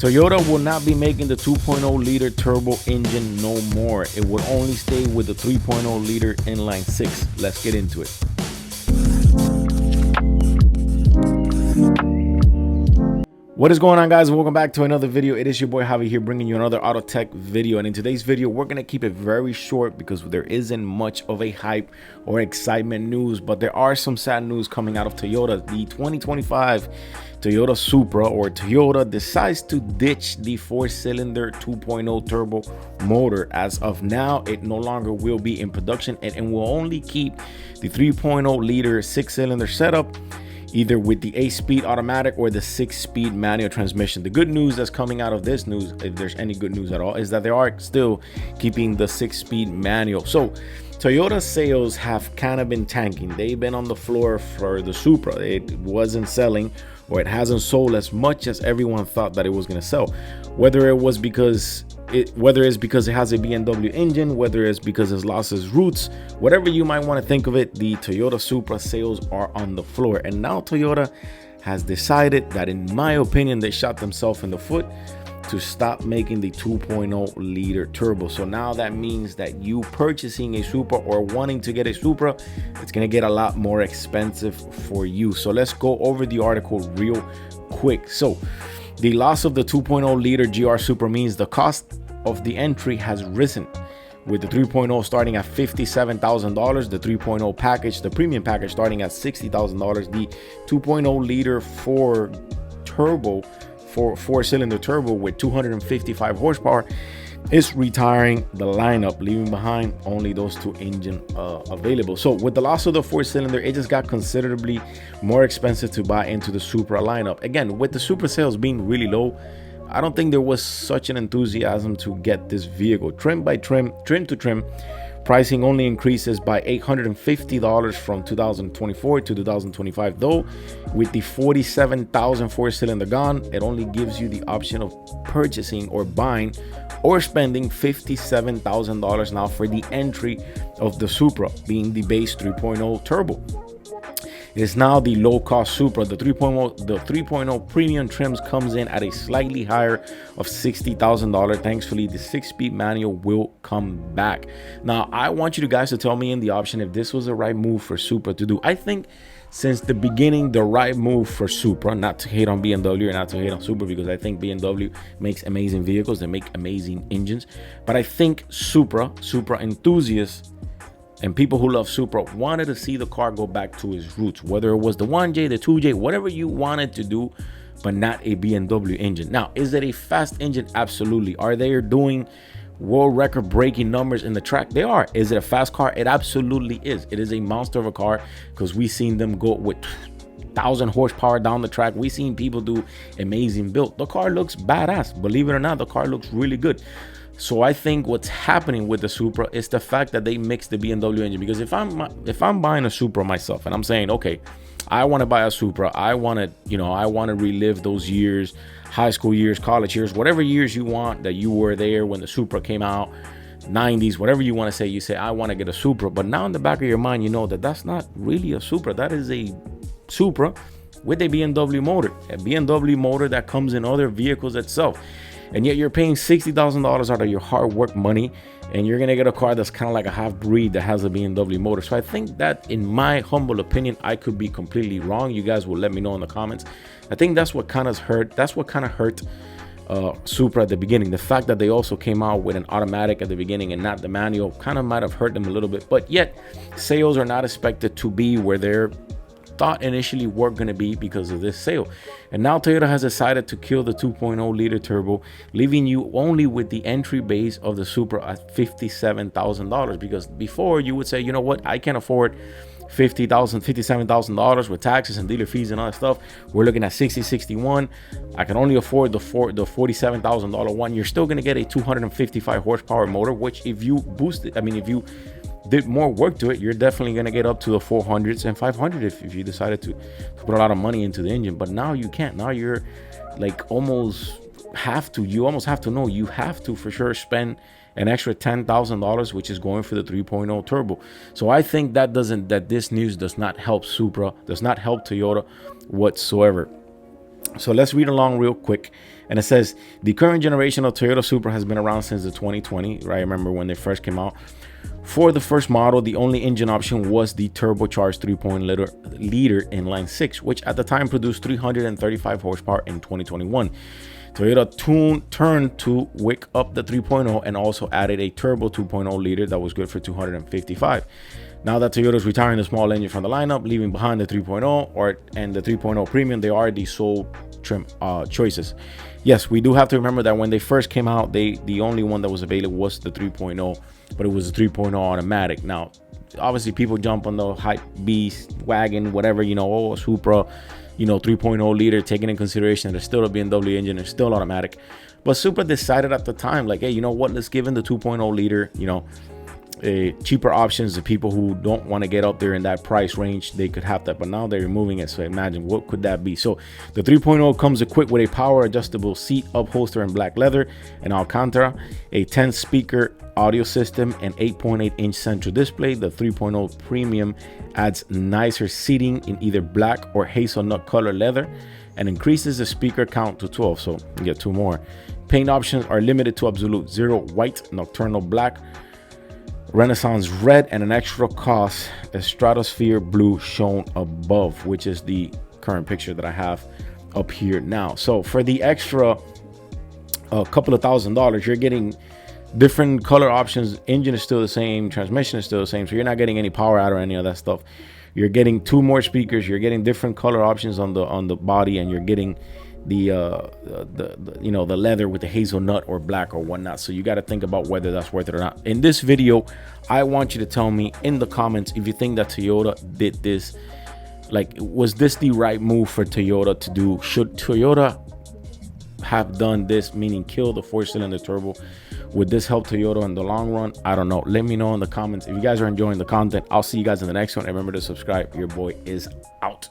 Toyota will not be making the 2.0 liter turbo engine no more. It will only stay with the 3.0 liter inline six. Let's get into it. What is going on, guys? Welcome back to another video. It is your boy Javi here, bringing you another auto tech video. And in today's video, we're going to keep it very short because there isn't much of a hype or excitement news, but there are some sad news coming out of Toyota. The 2025 Toyota Supra, or Toyota, decides to ditch the 4-cylinder 2.0 turbo motor. As of now, it no longer will be in production and will only keep the 3.0 liter 6-cylinder setup, either with the 8-speed automatic or the 6-speed manual transmission. The good news that's coming out of this news, if there's any good news at all, is that they are still keeping the 6-speed manual. So Toyota sales have kind of been tanking. They've been on the floor for the Supra. It wasn't selling, or it hasn't sold as much as everyone thought that it was going to sell. Whether it's because it has a BMW engine, whether it's because it's lost its roots, whatever you might want to think of it, the Toyota Supra sales are on the floor. And now Toyota has decided that, in my opinion, they shot themselves in the foot to stop making the 2.0 liter turbo. So now that means that you purchasing a Supra or wanting to get a Supra, it's going to get a lot more expensive for you. So let's go over the article real quick. So the loss of the 2.0 liter GR Supra means the cost of the entry has risen, with the 3.0 starting at $57,000, the 3.0 package, the premium package, starting at $60,000. The 2.0 liter 4-cylinder turbo with 255 horsepower is retiring the lineup, leaving behind only those two engines available. So with the loss of the 4-cylinder, it just got considerably more expensive to buy into the Supra lineup. Again, with the Supra sales being really low, I don't think there was such an enthusiasm to get this vehicle. Trim to trim, pricing only increases by $850 from 2024 to 2025. Though with the 47,000 4-cylinder gone, it only gives you the option of purchasing or buying or spending $57,000 now for the entry of the Supra, being the base 3.0 turbo. It is now the low-cost Supra. The 3.0 premium trims comes in at a slightly higher of $60,000. Thankfully, the 6-speed manual will come back. Now, I want you guys to tell me in the option if this was the right move for Supra to do. I think since the beginning, the right move for Supra, not to hate on BMW or not to hate on Supra, because I think BMW makes amazing vehicles, they make amazing engines, but I think Supra enthusiasts and people who love Supra wanted to see the car go back to its roots, whether it was the 1J, the 2J, whatever you wanted to do, but not a BMW engine. Now, is it a fast engine? Absolutely. Are they doing world record breaking numbers in the track? They are. Is it a fast car? It absolutely is. It is a monster of a car, because we've seen them go with 1,000 horsepower down the track. We've seen people do amazing build. The car looks badass. Believe it or not, the car looks really good. So I think what's happening with the Supra is the fact that they mix the BMW engine. Because if I'm buying a Supra myself and I'm saying, okay, I want to buy a Supra, I want to relive those years, high school years, college years, whatever years you want, that you were there when the Supra came out, 90s, whatever you want to say, you say, I want to get a Supra. But now in the back of your mind, you know that that's not really a Supra. That is a Supra with a BMW motor that comes in other vehicles itself. And yet you're paying $60,000 out of your hard work money, and you're gonna get a car that's kind of like a half breed that has a BMW motor. So I think that, in my humble opinion, I could be completely wrong. You guys will let me know in the comments. I think that's what kind of hurt. That's what kind of hurt Supra at the beginning. The fact that they also came out with an automatic at the beginning and not the manual kind of might have hurt them a little bit. But yet sales are not expected to be where they're thought initially were going to be because of this sale. And now Toyota has decided to kill the 2.0 liter turbo, leaving you only with the entry base of the Supra at $57,000. Because before, you would say, you know what, I can't afford $57,000 with taxes and dealer fees and all that stuff. We're looking at 61. I can only afford the $47,000 one. You're still going to get a 255 horsepower motor, which if you boost it, if you did more work to it, you're definitely going to get up to the 400s and 500 if you decided to put a lot of money into the engine. But now you can't. Now you're like you almost have to for sure spend an extra $10,000, which is going for the 3.0 turbo. So I think that this news does not help Supra, does not help Toyota whatsoever. So let's read along real quick. And it says the current generation of Toyota Supra has been around since the 2020, right? Remember when they first came out. For the first model, the only engine option was the turbocharged 3.0-liter inline six, which at the time produced 335 horsepower in 2021. Toyota turned to wick up the 3.0 and also added a turbo 2.0 liter that was good for 255. Now that Toyota is retiring the small engine from the lineup, leaving behind the 3.0 and the 3.0 Premium, they are the sole trim choices. Yes, we do have to remember that when they first came out, the only one that was available was the 3.0, but it was a 3.0 automatic. Now, obviously, people jump on the hype beast wagon, whatever, you know, oh, Supra, you know, 3.0 liter, taking in consideration that it's still a BMW engine, it's still automatic. But Supra decided at the time, like, hey, you know what, let's give in the 2.0 liter, you know, cheaper options to people who don't want to get up there in that price range. They could have that, but now they're removing it. So imagine what could that be. So the 3.0 comes equipped with a power adjustable seat upholster in black leather and Alcantara, a 10 speaker audio system, and 8.8-inch central display. The 3.0 Premium adds nicer seating in either black or hazelnut color leather and increases the speaker count to 12, so you get 2 more. Paint options are limited to Absolute Zero white, Nocturnal black, Renaissance red, and an extra cost, a Stratosphere blue shown above, which is the current picture that I have up here now. So for the extra couple of $1,000s, you're getting different color options. Engine is still the same, transmission is still the same, so you're not getting any power out or any of that stuff. You're getting 2 more speakers, you're getting different color options on the body, and you're getting the you know, the leather with the hazelnut or black or whatnot. So you got to think about whether that's worth it or not. In this video, I want you to tell me in the comments if you think that Toyota did this, like, was this the right move for Toyota to do? Should Toyota have done this, meaning kill the 4-cylinder turbo? Would this help Toyota in the long run? I don't know. Let me know in the comments. If you guys are enjoying the content, I'll see you guys in the next one. And remember to subscribe. Your boy is out.